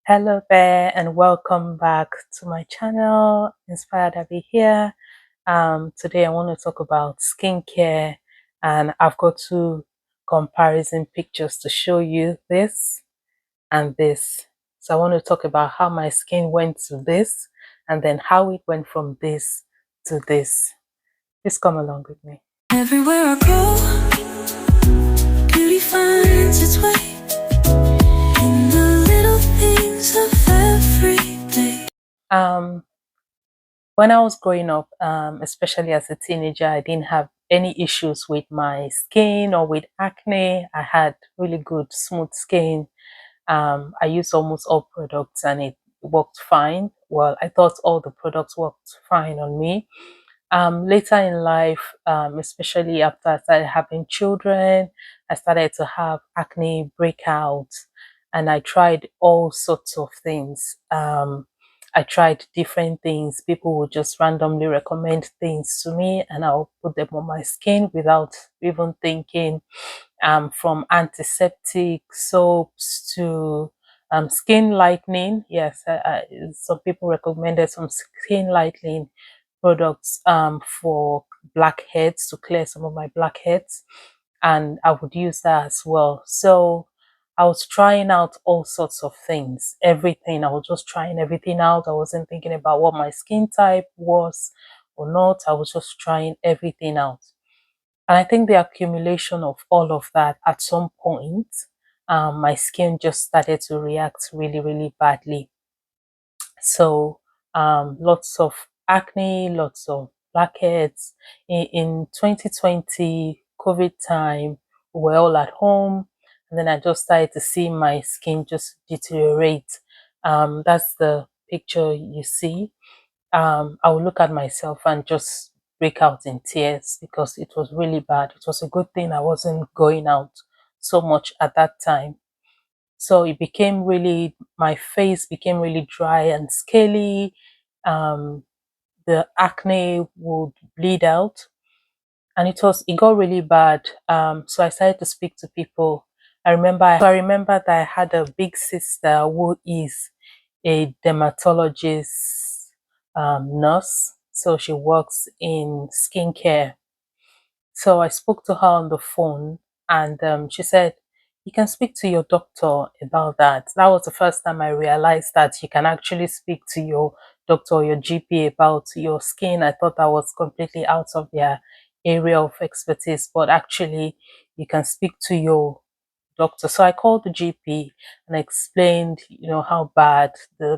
Hello there and welcome back to my channel. Inspired Abby here. Today I want to talk about skincare, and I've got two comparison pictures to show you, this and this. So I want to talk about how my skin went to this and then how it went from this to this. Please come along with me. Everywhere I go, beauty finds its way. When I was growing up, especially as a teenager, I didn't have any issues with my skin or with acne. I had really good, smooth skin. I used almost all products and it worked fine. Well, I thought all the products worked fine on me. Later in life, especially after I started having children, I started to have acne breakouts, and I tried all sorts of things. I tried different things. People would just randomly recommend things to me, and I'll put them on my skin without even thinking. From antiseptic soaps to skin lightening. Yes, some people recommended some skin lightening products for blackheads, to clear some of my blackheads, and I would use that as well. So I was trying out all sorts of things, everything. I was just trying everything out. I wasn't thinking about what my skin type was or not. I was just trying everything out. And I think the accumulation of all of that, at some point, my skin just started to react really, really badly. So lots of acne, lots of blackheads. In 2020 COVID time, we were all at home, and then I just started to see my skin just deteriorate. That's the picture you see. I would look at myself and just break out in tears because it was really bad. It was a good thing I wasn't going out so much at that time. So it became really, my face became really dry and scaly. Um, the acne would bleed out, and it got really bad. So I started to speak to people. I remember that I had a big sister who is a dermatologist nurse. So she works in skincare. So I spoke to her on the phone, and she said, you can speak to your doctor about that. That was the first time I realized that you can actually speak to your doctor or your GP about your skin. I thought that was completely out of their area of expertise, but actually you can speak to your doctor. So I called the GP and explained, how bad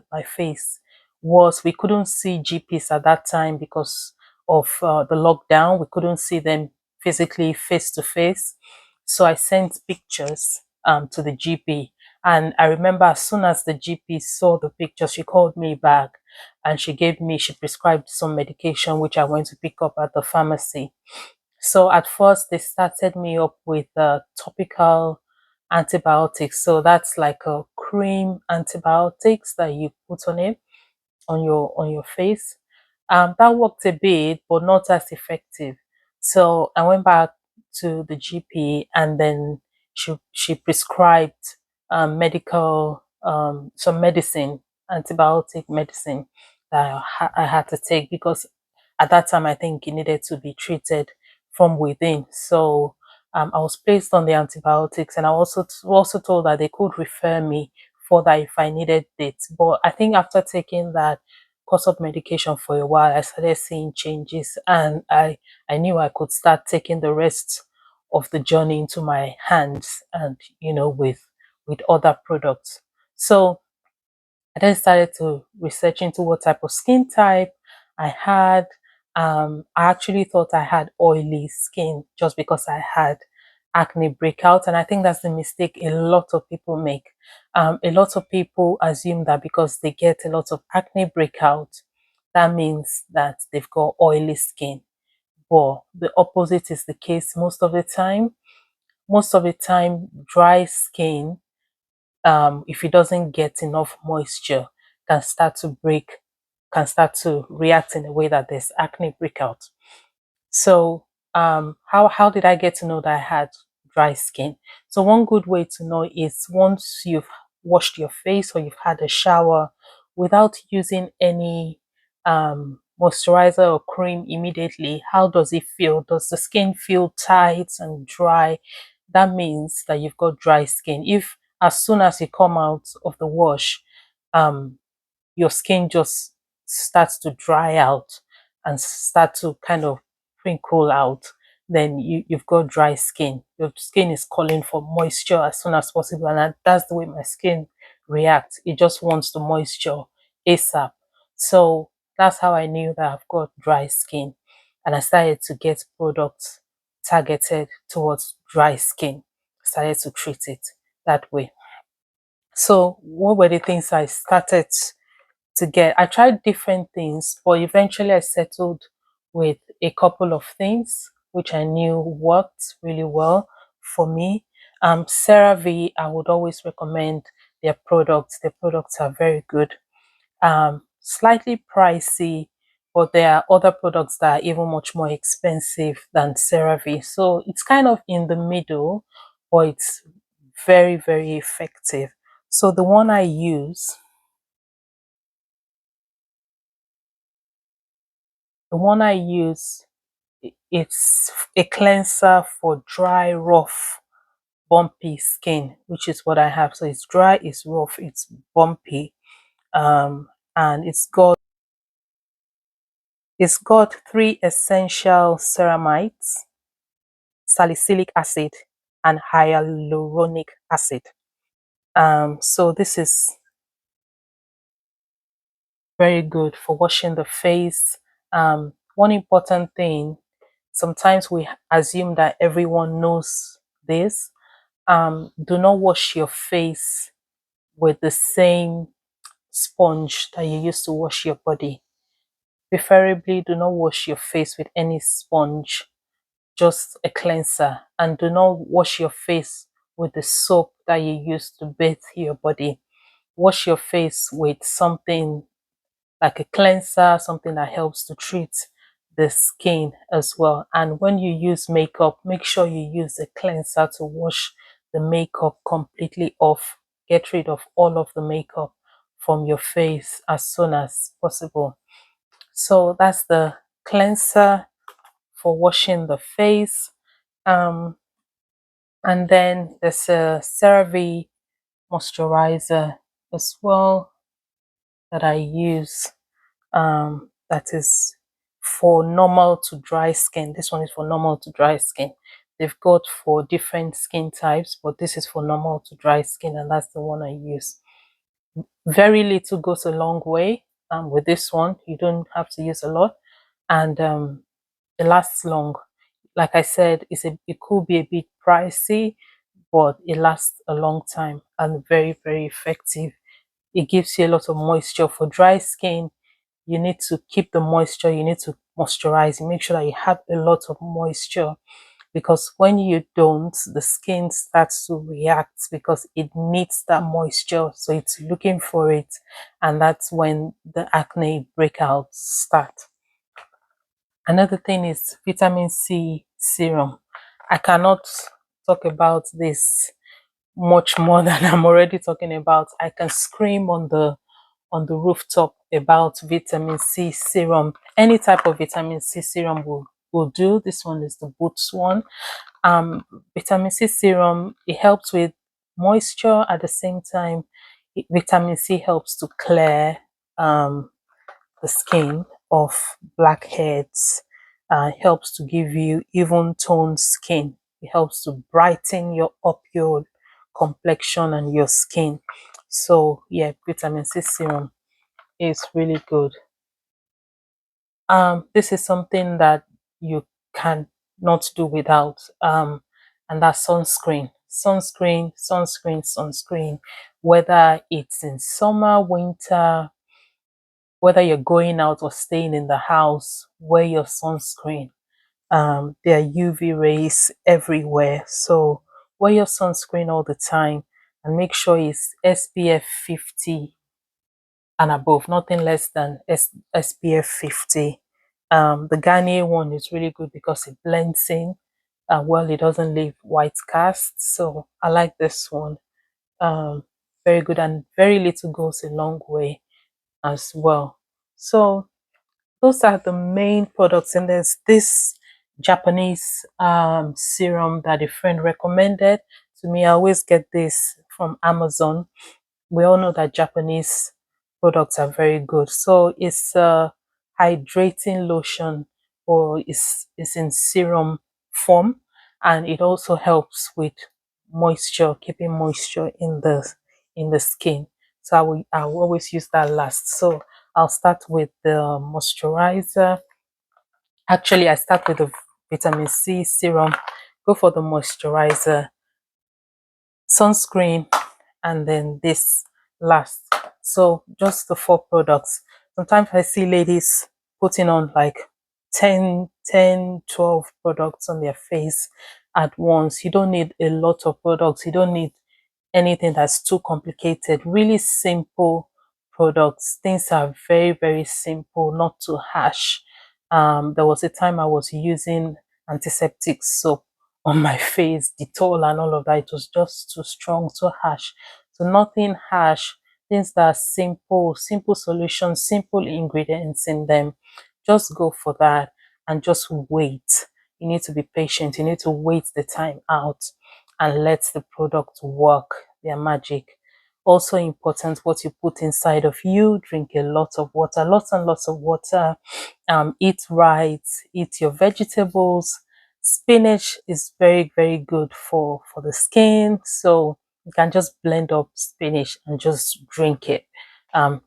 my face was. We couldn't see GPs at that time because of the lockdown. We couldn't see them physically face to face. So I sent pictures to the GP. And I remember as soon as the GP saw the pictures, she called me back and she prescribed some medication, which I went to pick up at the pharmacy. So at first they started me up with topical antibiotics. So that's like a cream antibiotics that you put on it, on your face. That worked a bit, but not as effective. So I went back to the GP, and then she prescribed some medicine, antibiotic medicine that I had to take, because at that time I think it needed to be treated from within. So I was placed on the antibiotics, and I also told that they could refer me further if I needed it. But I think after taking that course of medication for a while, I started seeing changes, and I knew I could start taking the rest of the journey into my hands, and with other products. So I then started to research into what type of skin type I had. I actually thought I had oily skin just because I had acne breakout, and I think that's the mistake a lot of people make. A lot of people assume that because they get a lot of acne breakout, that means that they've got oily skin. But the opposite is the case most of the time. Most of the time, dry skin, if it doesn't get enough moisture, can start to react in a way that there's acne breakout. So how did I get to know that I had dry skin? So one good way to know is, once you've washed your face or you've had a shower without using any moisturizer or cream immediately, how does it feel? Does the skin feel tight and dry? That means that you've got dry skin. If as soon as you come out of the wash, um, your skin just starts to dry out and start to kind of crinkle out, then you've got dry skin. Your skin is calling for moisture as soon as possible. And that's the way my skin reacts. It just wants the moisture ASAP. So that's how I knew that I've got dry skin. And I started to get products targeted towards dry skin. Started to treat it that way. So what were the things I started to get? I tried different things, but eventually I settled with a couple of things which I knew worked really well for me. CeraVe, I would always recommend their products. Their products are very good. Slightly pricey, but there are other products that are even much more expensive than CeraVe. So it's kind of in the middle, but it's very, very effective. So the one I use, it's a cleanser for dry, rough, bumpy skin, which is what I have. So it's dry, it's rough, it's bumpy, and it's got 3 essential ceramides, salicylic acid, and hyaluronic acid. So this is very good for washing the face. One important thing, sometimes we assume that everyone knows this. Do not wash your face with the same sponge that you use to wash your body. Preferably, do not wash your face with any sponge, just a cleanser. And do not wash your face with the soap that you use to bathe your body. Wash your face with something like a cleanser, something that helps to treat the skin as well. And when you use makeup, make sure you use a cleanser to wash the makeup completely off. Get rid of all of the makeup from your face as soon as possible. So that's the cleanser for washing the face. Um, and then there's a CeraVe moisturizer as well that I use. That is for normal to dry skin. This one is for normal to dry skin. They've got for different skin types, but this is for normal to dry skin, and that's the one I use. Very little goes a long way. With this one, you don't have to use a lot, and it lasts long. Like I said, it could be a bit pricey, but it lasts a long time and very, very effective. It gives you a lot of moisture. For dry skin, you need to keep the moisture, you need to moisturize, make sure that you have a lot of moisture, because when you don't, the skin starts to react because it needs that moisture, so it's looking for it, and that's when the acne breakouts start. Another thing is vitamin C serum. I cannot talk about this much more than I'm already talking about. I can scream on the rooftop about vitamin C serum. Any type of vitamin C serum will do. This one is the Boots one. Vitamin C serum, it helps with moisture. At the same time, vitamin C helps to clear the skin of blackheads. Helps to give you even toned skin. It helps to brighten your complexion and your skin. So yeah, vitamin C serum is really good. This is something that you can not do without, and that's sunscreen. Sunscreen. Whether it's in summer, winter, whether you're going out or staying in the house, wear your sunscreen. There are UV rays everywhere, so wear your sunscreen all the time, and make sure it's SPF 50 and above, nothing less than SPF 50. The Garnier one is really good because it blends in well, it doesn't leave white cast, so I like this one. very good, and very little goes a long way as well. So those are the main products. And there's this Japanese serum that a friend recommended to me. I always get this from Amazon. We all know that Japanese products are very good. So it's a hydrating lotion, or it's in serum form, and it also helps with moisture, keeping moisture in the skin. So I will always use that last. So I'll start with the moisturizer. Actually, I start with the vitamin C serum, go for the moisturizer, sunscreen, and then this last. So just the four products. Sometimes I see ladies putting on like 12 products on their face at once. You don't need a lot of products. You don't need anything that's too complicated. Really simple products. Things are very, very simple, not too harsh. There was a time I was using antiseptic soap on my face, Dettol and all of that. It was just too strong, too harsh. So nothing harsh, things that are simple, simple solutions, simple ingredients in them. Just go for that and just wait. You need to be patient. You need to wait the time out and let the product work their magic. Also important, what you put inside of you. Drink a lot of water, lots and lots of water. Eat right, eat your vegetables. Spinach is very, very good for the skin. So you can just blend up spinach and just drink it.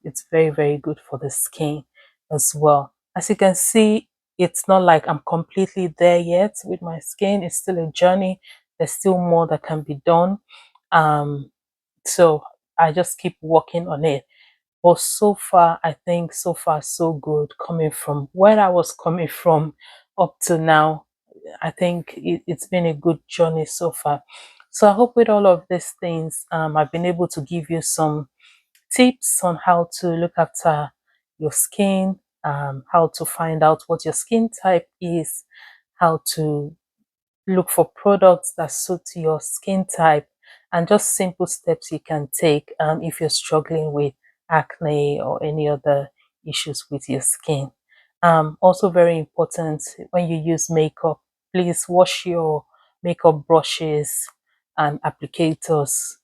It's very, very good for the skin as well. As you can see, it's not like I'm completely there yet with my skin. It's still a journey. There's still more that can be done. So I just keep working on it. But so far, I think so far so good, coming from where I was coming from up to now. I think it's been a good journey so far. So I hope with all of these things, I've been able to give you some tips on how to look after your skin, how to find out what your skin type is, how to look for products that suit your skin type, and just simple steps you can take if you're struggling with acne or any other issues with your skin. Also very important, when you use makeup, please wash your makeup brushes and applicators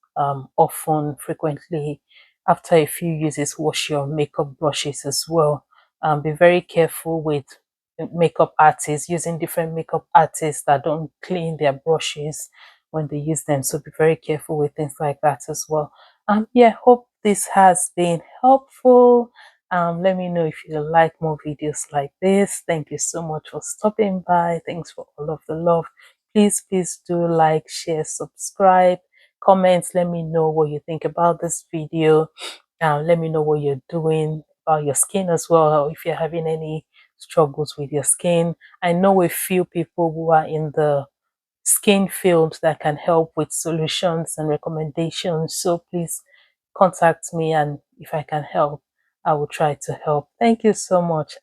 often, frequently. After a few uses, wash your makeup brushes as well. Be very careful with makeup artists, using different makeup artists that don't clean their brushes when they use them. So be very careful with things like that as well. Yeah, hope this has been helpful. Let me know if you like more videos like this. Thank you so much for stopping by. Thanks for all of the love. Please do like, share, subscribe, comments. Let me know what you think about this video. Let me know what you're doing about your skin as well, or if you're having any struggles with your skin. I know a few people who are in the skin field that can help with solutions and recommendations. So please contact me, and if I can help, I will try to help. Thank you so much.